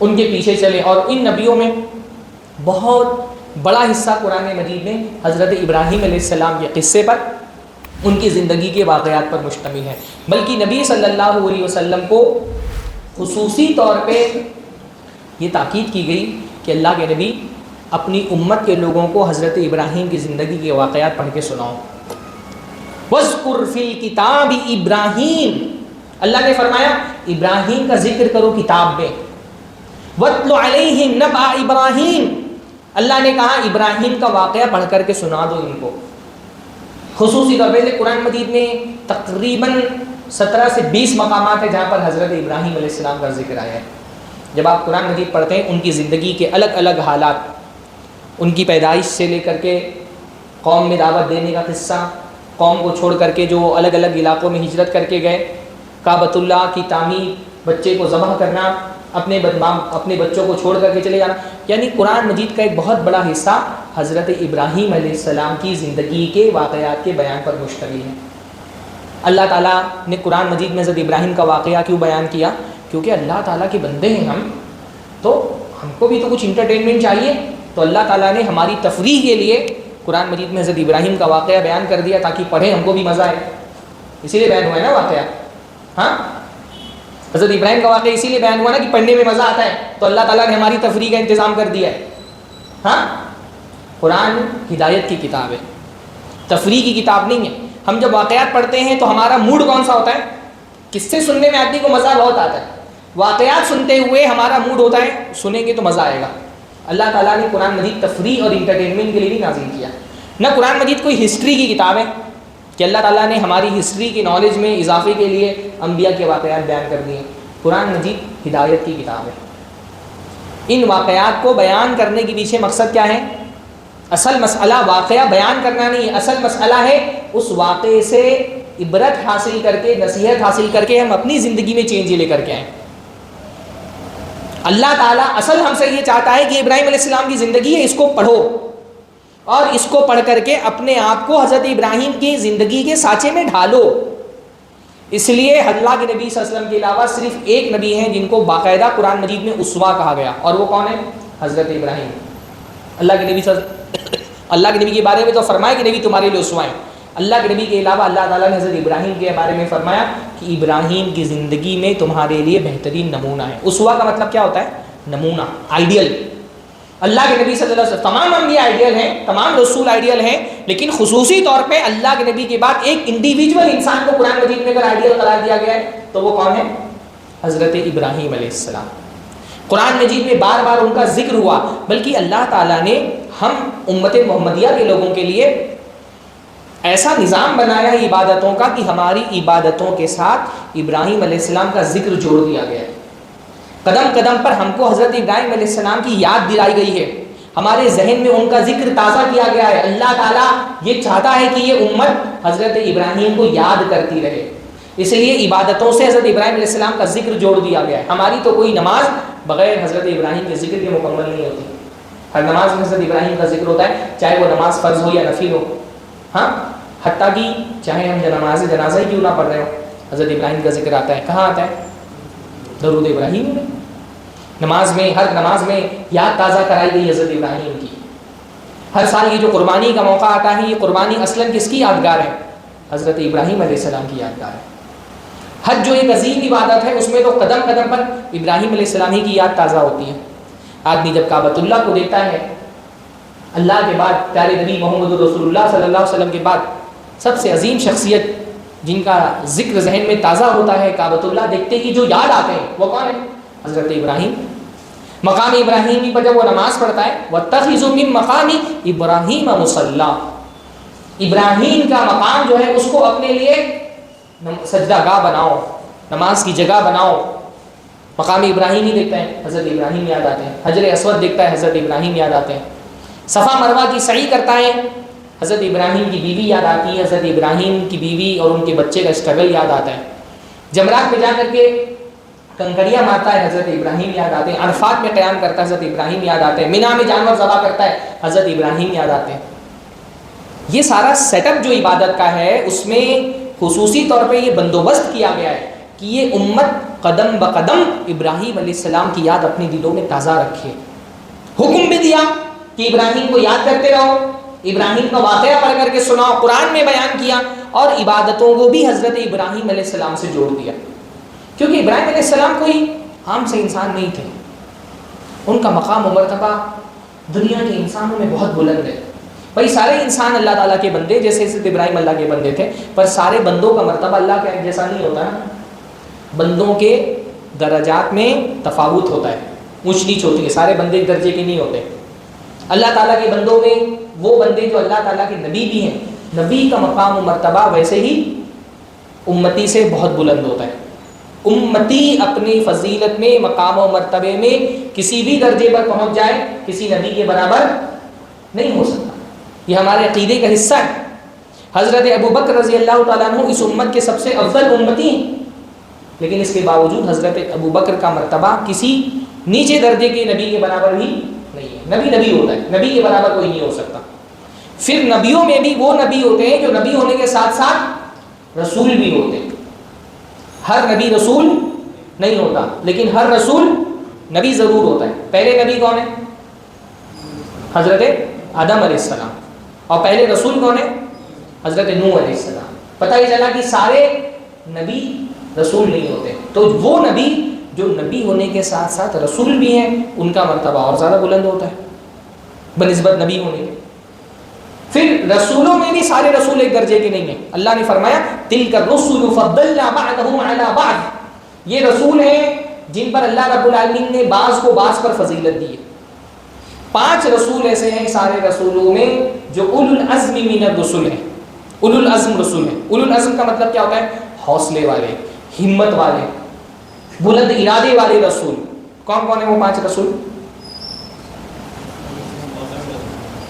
ان کے پیچھے چلیں. اور ان نبیوں میں بہت بڑا حصہ قرآن مجید میں حضرت ابراہیم علیہ السلام کے قصے پر، ان کی زندگی کے واقعات پر مشتمل ہے. بلکہ نبی صلی اللہ علیہ وسلم کو خصوصی طور پہ یہ تاکید کی گئی کہ اللہ کے نبی اپنی امت کے لوگوں کو حضرت ابراہیم کی زندگی کے واقعات پڑھ کے سناؤ. وَاذْكُرْ فِي الْكِتَابِ ابراہیم، اللہ نے فرمایا ابراہیم کا ذکر کرو کتاب میں. وَاتْلُ عَلَيْهِمْ نَبَأَ ابراہیم، اللہ نے کہا ابراہیم کا واقعہ پڑھ کر کے سنا دو ان کو. خصوصی طور پہ قرآن مجید میں تقریباً 17 سے 20 مقامات ہیں جہاں پر حضرت ابراہیم علیہ السلام کا ذکر آیا ہے. جب آپ قرآن مجید پڑھتے ہیں ان کی زندگی کے الگ الگ حالات، ان کی پیدائش سے لے کر کے قوم میں دعوت دینے کا قصہ، قوم کو چھوڑ کر کے جو الگ الگ علاقوں میں ہجرت کر کے گئے، کعبۃ اللہ کی تعمیر، بچے کو ذبح کرنا، اپنے بچوں کو چھوڑ کر کے چلے جانا، یعنی قرآن مجید کا ایک بہت بڑا حصہ حضرت ابراہیم علیہ السلام کی زندگی کے واقعات کے بیان پر مشتمل ہے. اللہ تعالیٰ نے قرآن مجید میں حضرت ابراہیم کا واقعہ کیوں بیان کیا؟ کیونکہ اللہ تعالیٰ کے بندے ہیں ہم، تو ہم کو بھی تو کچھ انٹرٹینمنٹ چاہیے. تو اللہ تعالیٰ نے ہماری تفریح کے لیے قرآن مجید میں حضرت ابراہیم کا واقعہ بیان کر دیا تاکہ پڑھیں ہم کو بھی مزہ آئے. اسی لیے بیان ہوا ہے نا واقعہ. ہاں، حضرت ابراہیم کا واقعہ اسی لیے بیان ہوا نا کہ پڑھنے میں مزہ آتا ہے، تو اللہ تعالیٰ نے ہماری تفریح کا انتظام کر دیا ہے. ہاں، قرآن ہدایت کی کتاب ہے، تفریح کی کتاب نہیں ہے. ہم جب واقعات پڑھتے ہیں تو ہمارا موڈ کون سا ہوتا ہے؟ قصے سننے میں آدمی کو مزہ بہت آتا ہے، واقعات سنتے ہوئے ہمارا موڈ ہوتا ہے سنیں گے تو مزہ آئے گا. اللہ تعالیٰ نے قرآن مجید تفریح اور انٹرٹینمنٹ کے لیے نہیں نازل کیا. نہ قرآن مجید کوئی ہسٹری کی کتاب ہے کہ اللہ تعالیٰ نے ہماری ہسٹری کی نالج میں اضافے کے لیے انبیاء کے واقعات بیان کر دیے. قرآن مجید ہدایت کی کتاب ہے. ان واقعات کو بیان کرنے کے پیچھے مقصد کیا ہے؟ اصل مسئلہ واقعہ بیان کرنا نہیں ہے، اصل مسئلہ ہے اس واقعے سے عبرت حاصل کر کے، نصیحت حاصل کر کے ہم اپنی زندگی میں چینج لے کر کے آئیں. اللہ تعالیٰ اصل ہم سے یہ چاہتا ہے کہ ابراہیم علیہ السلام کی زندگی ہے، اس کو پڑھو اور اس کو پڑھ کر کے اپنے آپ کو حضرت ابراہیم کی زندگی کے سانچے میں ڈھالو. اس لیے اللہ کے نبی صلی اللہ علیہ وسلم کے علاوہ صرف ایک نبی ہیں جن کو باقاعدہ قرآن مجید میں اسوہ کہا گیا، اور وہ کون ہے؟ حضرت ابراہیم. اللہ کے نبی کے بارے میں تو فرمایا کہ نبی تمہارے لیے اسوہ ہیں. اللہ کے نبی کے علاوہ اللہ تعالیٰ نے حضرت ابراہیم کے بارے میں فرمایا کہ ابراہیم کی زندگی میں تمہارے لیے بہترین نمونہ ہے. اسوہ کا مطلب کیا ہوتا ہے؟ نمونہ، آئیڈیل. اللہ کے نبی صلی اللہ علیہ وسلم، تمام انبیاء آئیڈیل ہیں، تمام رسول آئیڈیل ہیں، لیکن خصوصی طور پہ اللہ کے نبی کے بعد ایک انڈیویجول انسان کو قرآن مجید میں اگر آئیڈیل قرار دیا گیا ہے تو وہ کون ہے؟ حضرت ابراہیم علیہ السلام. قرآن مجید میں بار بار ان کا ذکر ہوا، بلکہ اللہ تعالیٰ نے ہم امت محمدیہ کے لوگوں کے لیے ایسا نظام بنایا ہے عبادتوں کا کہ ہماری عبادتوں کے ساتھ ابراہیم علیہ السلام کا ذکر جوڑ دیا گیا ہے. قدم قدم پر ہم کو حضرت ابراہیم علیہ السلام کی یاد دلائی گئی ہے، ہمارے ذہن میں ان کا ذکر تازہ کیا گیا ہے. اللہ تعالیٰ یہ چاہتا ہے کہ یہ امت حضرت ابراہیم کو یاد کرتی رہے، اس لیے عبادتوں سے حضرت ابراہیم علیہ السلام کا ذکر جوڑ دیا گیا ہے. ہماری تو کوئی نماز بغیر حضرت ابراہیم کے ذکر کے مکمل نہیں ہوتی. ہر نماز میں حضرت ابراہیم کا ذکر ہوتا ہے، چاہے وہ نماز فرض ہو یا نفل ہو. ہاں، حتیٰ کہ چاہے ہم نماز جنازہ ہی کیوں نہ پڑھ رہے ہو، حضرت ابراہیم کا ذکر آتا ہے. کہاں آتا ہے؟ درود ابراہیم میں. نماز میں، ہر نماز میں یاد تازہ کرائی گئی حضرت ابراہیم کی. ہر سال یہ جو قربانی کا موقع آتا ہے، یہ قربانی اصلاً کس کی یادگار ہے؟ حضرت ابراہیم علیہ السلام کی یادگار ہے. حج جو ایک عظیم عبادت ہے، اس میں تو قدم قدم پر ابراہیم علیہ السلام ہی کی یاد تازہ ہوتی ہے. آدمی جب کعبۃ اللہ کو دیکھتا ہے، اللہ کے بعد پیارے نبی محمد رسول اللہ صلی اللہ علیہ وسلم کے بعد سب سے عظیم شخصیت جن کا ذکر ذہن میں تازہ ہوتا ہے، کعبۃ اللہ دیکھتے ہی جو یاد آتے ہیں وہ کون ہے؟ حضرت ابراہیم. مقام ابراہیمی پر جب وہ نماز پڑھتا ہے، وَاتَّخِذُوا مِن مَقَامِ إِبْرَاهِيمَ مُصَلًّى، ابراہیم کا مقام جو ہے اس کو اپنے لیے سجدہ گاہ بناؤ، نماز کی جگہ بناؤ. مقام ابراہیمی دیکھتا ہے، حضرت ابراہیم یاد آتے ہیں. حجر اسود دیکھتا ہے، حضرت ابراہیم یاد آتے ہیں. صفا مروہ کی سعی کرتا ہے، حضرت ابراہیم کی بیوی یاد آتی ہے، حضرت ابراہیم کی بیوی اور ان کے بچے کا اسٹرگل یاد آتا ہے. جمرات پہ جا کر کے کنکریاں مارتا ہے، حضرت ابراہیم یاد آتے ہیں. عرفات میں قیام کرتا ہے، حضرت ابراہیم یاد آتے ہیں. مینا میں جانور ذبح کرتا ہے، حضرت ابراہیم یاد آتے ہیں. یہ سارا سیٹ اپ جو عبادت کا ہے، اس میں خصوصی طور پہ یہ بندوبست کیا گیا ہے کہ یہ امت قدم بقدم ابراہیم علیہ السلام کی یاد اپنے دلوں میں تازہ رکھے. حکم بھی دیا کہ ابراہیم کو یاد کرتے رہو، ابراہیم کا واقعہ پڑھ کر کے سناؤ، قرآن میں بیان کیا، اور عبادتوں کو بھی حضرت ابراہیم علیہ السلام سے جوڑ دیا. کیونکہ ابراہیم علیہ السلام کوئی عام سے انسان نہیں تھے، ان کا مقام و مرتبہ دنیا کے انسانوں میں بہت بلند ہے. بھائی سارے انسان اللہ تعالیٰ کے بندے، جیسے حضرت ابراہیم اللہ کے بندے تھے، پر سارے بندوں کا مرتبہ اللہ کا ایک جیسا نہیں ہوتا ہے. بندوں کے درجات میں تفاوت ہوتا ہے، اونچ نیچ ہوتی ہے، سارے بندے ایک درجے کے نہیں ہوتے. اللہ تعالیٰ کے بندوں میں وہ بندے جو اللہ تعالیٰ کے نبی بھی ہیں، نبی کا مقام و مرتبہ ویسے ہی امتی سے بہت بلند ہوتا ہے. امتی اپنی فضیلت میں، مقام و مرتبے میں کسی بھی درجے پر پہنچ جائے، کسی نبی کے برابر نہیں ہو سکتا. یہ ہمارے عقیدے کا حصہ ہے. حضرت ابو بکر رضی اللہ تعالیٰ عنہ اس امت کے سب سے افضل امتی ہیں، لیکن اس کے باوجود حضرت ابو بکر کا مرتبہ کسی نیچے درجے کے نبی کے برابر بھی نہیں ہے. نبی نبی ہوتا ہے، نبی کے برابر کوئی نہیں ہو سکتا. پھر نبیوں میں بھی وہ نبی ہوتے ہیں جو نبی ہونے کے ساتھ ساتھ رسول بھی ہوتے ہیں. ہر نبی رسول نہیں ہوتا، لیکن ہر رسول نبی ضرور ہوتا ہے. پہلے نبی کون ہے؟ حضرت آدم علیہ السلام. اور پہلے رسول کون ہے؟ حضرت نوح علیہ السلام. پتہ ہی چلا کہ سارے نبی رسول نہیں ہوتے. تو وہ نبی جو نبی ہونے کے ساتھ ساتھ رسول بھی ہیں، ان کا مرتبہ اور زیادہ بلند ہوتا ہے بنسبت نبی ہونے کے. پھر رسولوں میں بھی سارے رسول ایک درجے کے نہیں ہیں. اللہ نے فرمایا تلک الرسل فضلنا بعضهم على بعض، یہ رسول ہیں جن پر اللہ رب العالمین نے بعض کو بعض پر فضیلت دی ہے. 5 رسول ایسے ہیں سارے رسولوں میں جو اولو العزم من الرسل ہیں. اولو العزم رسول ہیں. اولو العزم کا مطلب کیا ہوتا ہے؟ حوصلے والے، ہمت والے، بلند ارادے والے رسول. کون کون ہیں وہ 5 رسول؟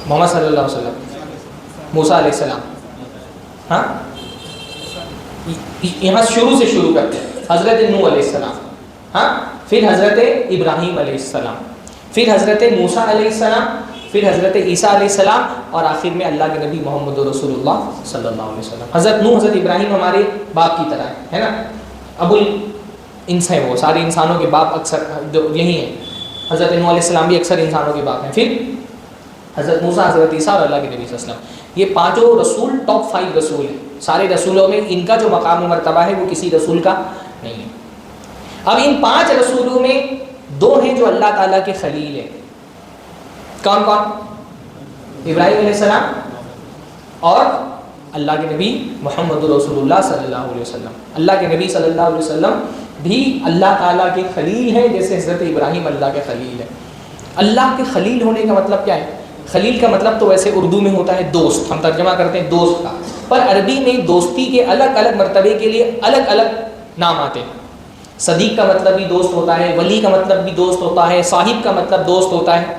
محمد صلی اللہ علیہ وسلم، موسیٰ علیہ السلام. ہاں یہاں شروع سے شروع کرتے ہیں. حضرت نوح علیہ السلام، ہاں پھر حضرت ابراہیم علیہ السلام، پھر حضرت موسیٰ علیہ السلام، پھر حضرت عیسیٰ علیہ السلام، اور آخر میں اللہ کے نبی محمد رسول اللہ صلی اللہ علیہ وسلم. حضرت نوح، حضرت ابراہیم ہمارے باپ کی طرح ہے نا، ابو الانس ہیں، وہ سارے انسانوں کے باپ اکثر یہی ہیں. حضرت نوح علیہ السلام بھی اکثر انسانوں کے باپ ہیں. پھر حضرت موسیٰ، حضرت عیسیٰ اور اللہ کے نبی صلی اللہ علیہ وسلم. یہ 5 رسول ٹاپ 5 رسول ہیں. سارے رسولوں میں ان کا جو مقام و مرتبہ ہے وہ کسی رسول کا نہیں ہے. اب ان 5 رسولوں میں 2 ہیں جو اللہ تعالیٰ کے خلیل ہیں. کون کون؟ ابراہیم علیہ السلام اور اللہ کے نبی محمد رسول اللہ صلی اللہ علیہ وسلم. اللہ کے نبی صلی اللہ علیہ وسلم بھی اللہ تعالیٰ کے خلیل ہیں، جیسے حضرت ابراہیم اللہ کے خلیل ہیں. اللہ کے خلیل ہونے کا مطلب کیا ہے؟ خلیل کا مطلب تو ویسے اردو میں ہوتا ہے دوست، ہم ترجمہ کرتے ہیں دوست کا، پر عربی میں دوستی کے الگ الگ مرتبے کے لیے الگ الگ نام آتے ہیں. صدیق کا مطلب بھی دوست ہوتا ہے، ولی کا مطلب بھی دوست ہوتا ہے، صاحب کا مطلب دوست ہوتا ہے.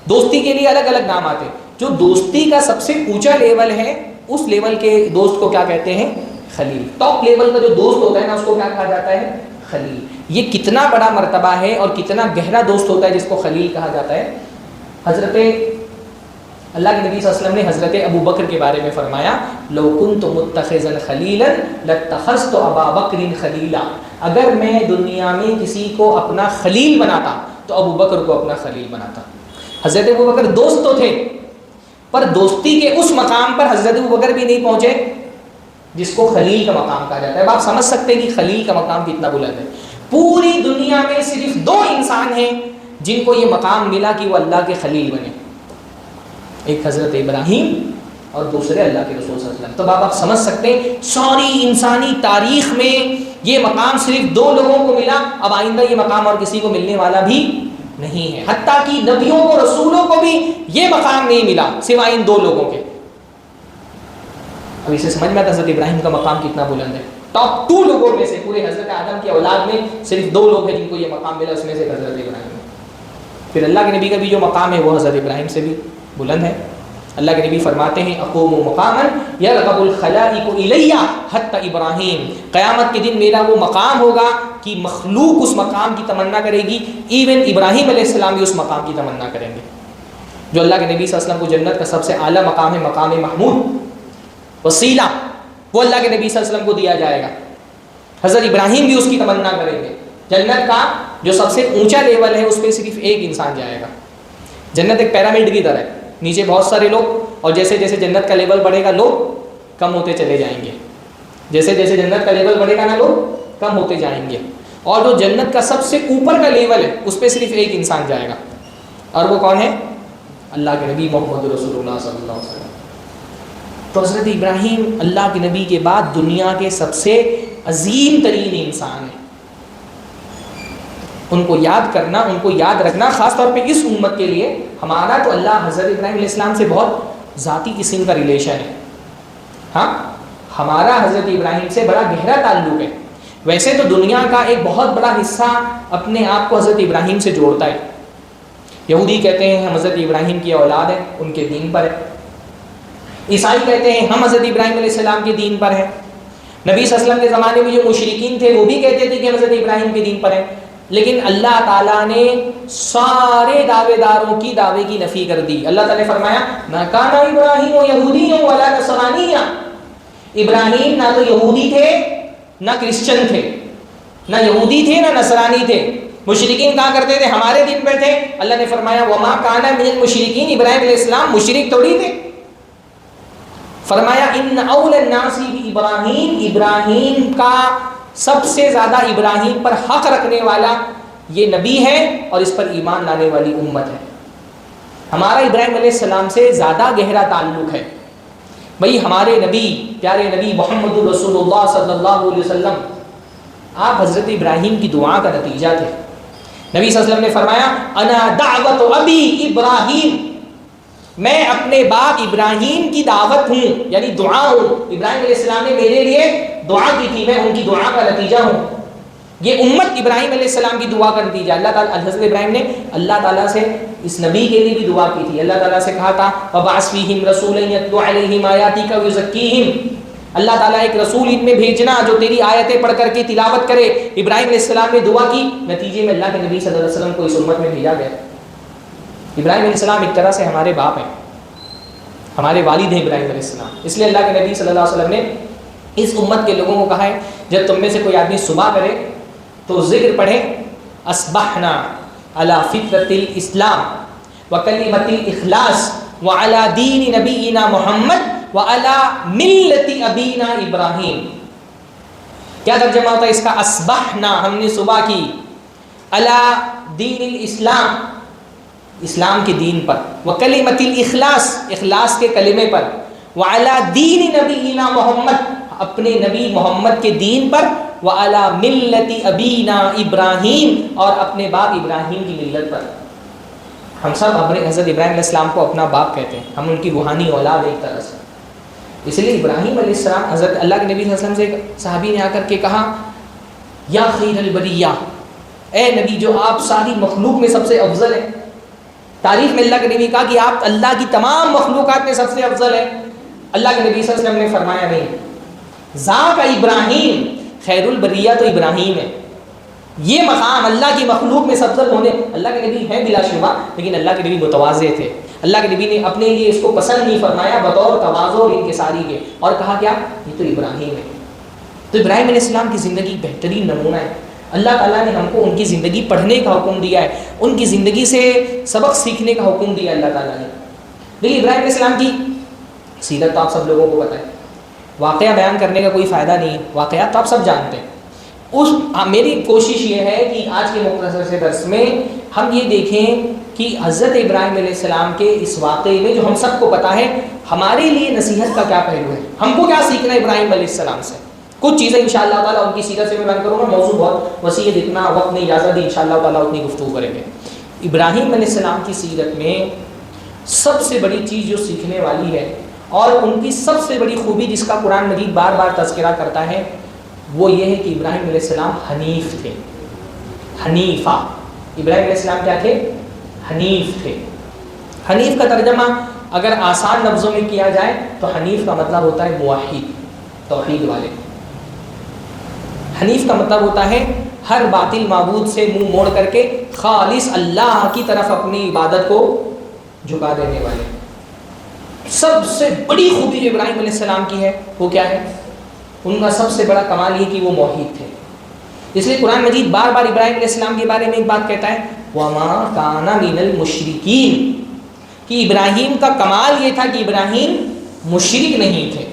دوستی کے لیے الگ الگ نام آتے ہیں. جو دوستی کا سب سے اونچا لیول ہے، اس لیول کے دوست کو کیا کہتے ہیں؟ خلیل. ٹاپ لیول کا جو دوست ہوتا ہے نا، اس کو کیا کہا جاتا ہے؟ خلیل. یہ کتنا بڑا مرتبہ ہے اور کتنا گہرا دوست ہوتا ہے جس کو خلیل کہا جاتا ہے. حضرت اللہ کے نبی صلی اللہ علیہ وسلم نے حضرت ابو بکر کے بارے میں فرمایا لو کنت متخذا خلیلا لاتخذت ابا بکر خلیلا، اگر میں دنیا میں کسی کو اپنا خلیل بناتا تو ابو بکر کو اپنا خلیل بناتا. حضرت ابو بکر دوست تو تھے، پر دوستی کے اس مقام پر حضرت ابو بکر بھی نہیں پہنچے جس کو خلیل کا مقام کہا جاتا ہے. اب آپ سمجھ سکتے ہیں کہ خلیل کا مقام کتنا بلند ہے. پوری دنیا میں صرف 2 انسان ہیں جن کو یہ مقام ملا کہ وہ اللہ کے خلیل بنے، ایک حضرت ابراہیم اور دوسرے اللہ کے رسول صلی اللہ علیہ وسلم. تو آپ سمجھ سکتے ہیں ساری انسانی تاریخ میں یہ مقام صرف 2 لوگوں کو ملا. اب آئندہ یہ مقام اور کسی کو ملنے والا بھی نہیں ہے. حتیٰ کہ نبیوں کو، رسولوں کو بھی یہ مقام نہیں ملا سوائے ان 2 لوگوں کے. اب اسے سمجھ میں آتا حضرت ابراہیم کا مقام کتنا بلند ہے. ٹاپ 2 لوگوں میں سے، پورے حضرت آدم کی اولاد میں صرف 2 لوگ ہیں جن کو یہ مقام ملا، اس میں سے حضرت ابراہیم. پھر اللہ کے نبی کا بھی جو مقام ہے وہ حضرت ابراہیم سے بھی بلند ہے. اللہ کے نبی فرماتے ہیں اقوم مقاما یرغب الخلائق الی حتی ابراہیم، قیامت کے دن میرا وہ مقام ہوگا کہ مخلوق اس مقام کی تمنا کرے گی، ایون ابراہیم علیہ السلام بھی اس مقام کی تمنا کریں گے. جو اللہ کے نبی صلی اللہ علیہ وسلم کو جنت کا سب سے اعلیٰ مقام ہے، مقام محمود وسیلہ، وہ اللہ کے نبی صلی اللہ علیہ وسلم کو دیا جائے گا. حضرت ابراہیم بھی اس کی تمنا کریں گے. جنت کا جو سب سے اونچا لیول ہے اس پہ صرف ایک انسان جائے گا. جنت ایک پیرامڈ کی طرح ہے, نیچے بہت سارے لوگ, اور جیسے جیسے جنت کا لیول بڑھے گا لوگ کم ہوتے چلے جائیں گے. جیسے جیسے جنت کا لیول بڑھے گا نا لوگ کم ہوتے جائیں گے. اور جو جنت کا سب سے اوپر کا لیول ہے اس پہ صرف ایک انسان جائے گا, اور وہ کون ہے؟ اللہ کے نبی محمد رسول اللہ صلی اللہ علیہ وسلم. تو حضرت ابراہیم اللہ کے نبی کے بعد دنیا کے سب سے عظیم ترین انسان ہیں. ان کو یاد کرنا, ان کو یاد رکھنا, خاص طور پہ اس امت کے لیے. ہمارا تو اللہ حضرت ابراہیم علیہ السلام سے بہت ذاتی قسم کا ریلیشن ہے. ہاں, ہمارا حضرت ابراہیم سے بڑا گہرا تعلق ہے. ویسے تو دنیا کا ایک بہت بڑا حصہ اپنے آپ کو حضرت ابراہیم سے جوڑتا ہے. یہودی کہتے ہیں ہم حضرت ابراہیم کی اولاد ہیں, ان کے دین پر ہے. عیسائی کہتے ہیں ہم حضرت ابراہیم علیہ السلام کے دین پر ہیں. نبی صلی اللہ علیہ وسلم کے زمانے میں جو مشرکین تھے وہ بھی کہتے تھے کہ ہم حضرت ابراہیم کے دین پر ہیں. لیکن اللہ تعالیٰ نے سارے دعوے داروں کی دعوے کی نفی کر دی. اللہ تعالیٰ نے فرمایا مَا كَانَ إِبْرَاهِيمُ يَهُودِيًّا وَلَا نَصْرَانِيًّا. ابراہیم نہ تو یہودی تھے نہ کرسچن تھے, نہ یہودی تھے نہ نصرانی تھے. مشرکین کہا کرتے تھے ہمارے دین پر تھے. اللہ نے فرمایا وَمَا كَانَ مِنَ الْمُشْرِكِينَ. ابراہیم علیہ السلام مشرک تھوڑی تھے. فرمایا ان اول الناس ابراہیم, ابراہیم کا سب سے زیادہ ابراہیم پر حق رکھنے والا یہ نبی ہے اور اس پر ایمان لانے والی امت ہے. ہمارا ابراہیم علیہ السلام سے زیادہ گہرا تعلق ہے. بھئی ہمارے نبی, پیارے نبی محمد رسول اللہ صلی اللہ علیہ وسلم, آپ حضرت ابراہیم کی دعا کا نتیجہ تھے. نبی صلی اللہ علیہ وسلم نے فرمایا انا دعوت ابی ابراہیم, میں اپنے باپ ابراہیم کی دعوت ہوں, یعنی دعا ہوں. ابراہیم علیہ السلام نے میرے لیے دعا کی تھی, میں ان کی دعا کا نتیجہ ہوں. یہ امت ابراہیم علیہ السلام کی دعا کا نتیجہ. اللہ تعالیٰ, حضرت ابراہیم نے اللہ تعالیٰ سے اس نبی کے لیے بھی دعا کی تھی. اللہ تعالیٰ سے کہا تھا وَبَعَثْ فِيهِمْ رَسُولًا يَتْلُو عَلَيْهِمْ آيَاتِكَ وَيُزَكِّيهِمْ. اللہ تعالیٰ ایک رسول ان میں بھیجنا جو تیری آیتیں پڑھ کر کے تلاوت کرے. ابراہیم علیہ السلام نے دعا کی, نتیجے میں اللہ کے نبی صلی اللہ علیہ وسلم کو اس امت میں بھیجا گیا. ابراہیم علیہ السلام ایک طرح سے ہمارے باپ ہیں, ہمارے والد ہیں ابراہیم علیہ السلام. اس لیے اللہ کے نبی صلی اللہ علیہ وسلم نے اس امت کے لوگوں کو کہا ہے جب تم میں سے کوئی آدمی صبح کرے تو ذکر پڑھے اصبحنا علی فطرۃ الاسلام وکلمۃ الاخلاص وعلی دین نبینا محمد وعلی ملت ابینا ابراہیم. کیا ترجمہ ہوتا ہے اس کا؟ اصبحنا, ہم نے صبح کی, علی دین الاسلام, اسلام کے دین پر, وکلمۃ الاخلاص, اخلاص کے کلمے پر, وعلی دین نبینا محمد, اپنے نبی محمد کے دین پر, وعلی ملت ابینا ابراہیم, اور اپنے باپ ابراہیم کی ملت پر. ہم سب اپنے حضرت ابراہیم علیہ السلام کو اپنا باپ کہتے ہیں, ہم ان کی روحانی اولاد ایک طرح سے. اس لیے ابراہیم علیہ السلام, حضرت اللہ کے نبی صلی اللہ علیہ وسلم سے ایک صحابی نے آ کر کے کہا یا خیر البریہ, اے نبی جو آپ ساری مخلوق میں سب سے افضل ہیں. تعریف میں اللہ کے نبی کہا کہ آپ اللہ کی تمام مخلوقات میں سب سے افضل ہیں. اللہ کے نبی صلی اللہ علیہ وسلم نے فرمایا نہیں, ذاک ابراہیم, خیر البریہ تو ابراہیم ہے. یہ مقام اللہ کی مخلوق میں سب سے افضل ہونے, اللہ کے نبی ہیں بلا شبہ, لیکن اللہ کے نبی متواضع تھے. اللہ کے نبی نے اپنے لیے اس کو پسند نہیں فرمایا بطور تواضع اور انکساری کے, اور کہا کیا یہ تو ابراہیم ہے. تو ابراہیم علیہ السلام کی زندگی بہترین نمونہ ہے. اللہ تعالیٰ نے ہم کو ان کی زندگی پڑھنے کا حکم دیا ہے, ان کی زندگی سے سبق سیکھنے کا حکم دیا اللہ تعالیٰ نے. لیکن ابراہیم علیہ السلام کی سیرت تو آپ سب لوگوں کو پتہ ہے, واقعہ بیان کرنے کا کوئی فائدہ نہیں ہے, واقعات تو آپ سب جانتے ہیں. میری کوشش یہ ہے کہ آج کے مختصر سے درس میں ہم یہ دیکھیں کہ حضرت ابراہیم علیہ السلام کے اس واقعے میں جو ہم سب کو پتہ ہے, ہمارے لیے نصیحت کا کیا پہلو ہے, ہم کو کیا سیکھنا ہے ابراہیم علیہ السلام سے. کچھ چیزیں انشاءاللہ تعالیٰ ان کی سیرت سے میں بیان کروں گا, موضوع بہت وسیع ہے, جتنا وقت نے اجازت دی انشاءاللہ تعالیٰ اتنی گفتگو کریں گے. ابراہیم علیہ السلام کی سیرت میں سب سے بڑی چیز جو سیکھنے والی ہے اور ان کی سب سے بڑی خوبی جس کا قرآن مجید بار بار تذکرہ کرتا ہے وہ یہ ہے کہ ابراہیم علیہ السلام حنیف تھے. حنیفہ, ابراہیم علیہ السلام کیا تھے؟ حنیف تھے. حنیف کا ترجمہ اگر آسان لفظوں میں کیا جائے تو حنیف کا مطلب ہوتا ہے موحد, توحید والے. حنیف کا مطلب ہوتا ہے ہر باطل معبود سے منہ موڑ کر کے خالص اللہ کی طرف اپنی عبادت کو جھکا دینے والے. سب سے بڑی خوبی جو ابراہیم علیہ السلام کی ہے وہ کیا ہے؟ ان کا سب سے بڑا کمال یہ کہ وہ موحد تھے. اس لیے قرآن مجید بار بار ابراہیم علیہ السلام کے بارے میں ایک بات کہتا ہے وَمَا كَانَ مِنَ الْمُشْرِكِينَ، کہ ابراہیم کا کمال یہ تھا کہ ابراہیم مشرک نہیں تھے.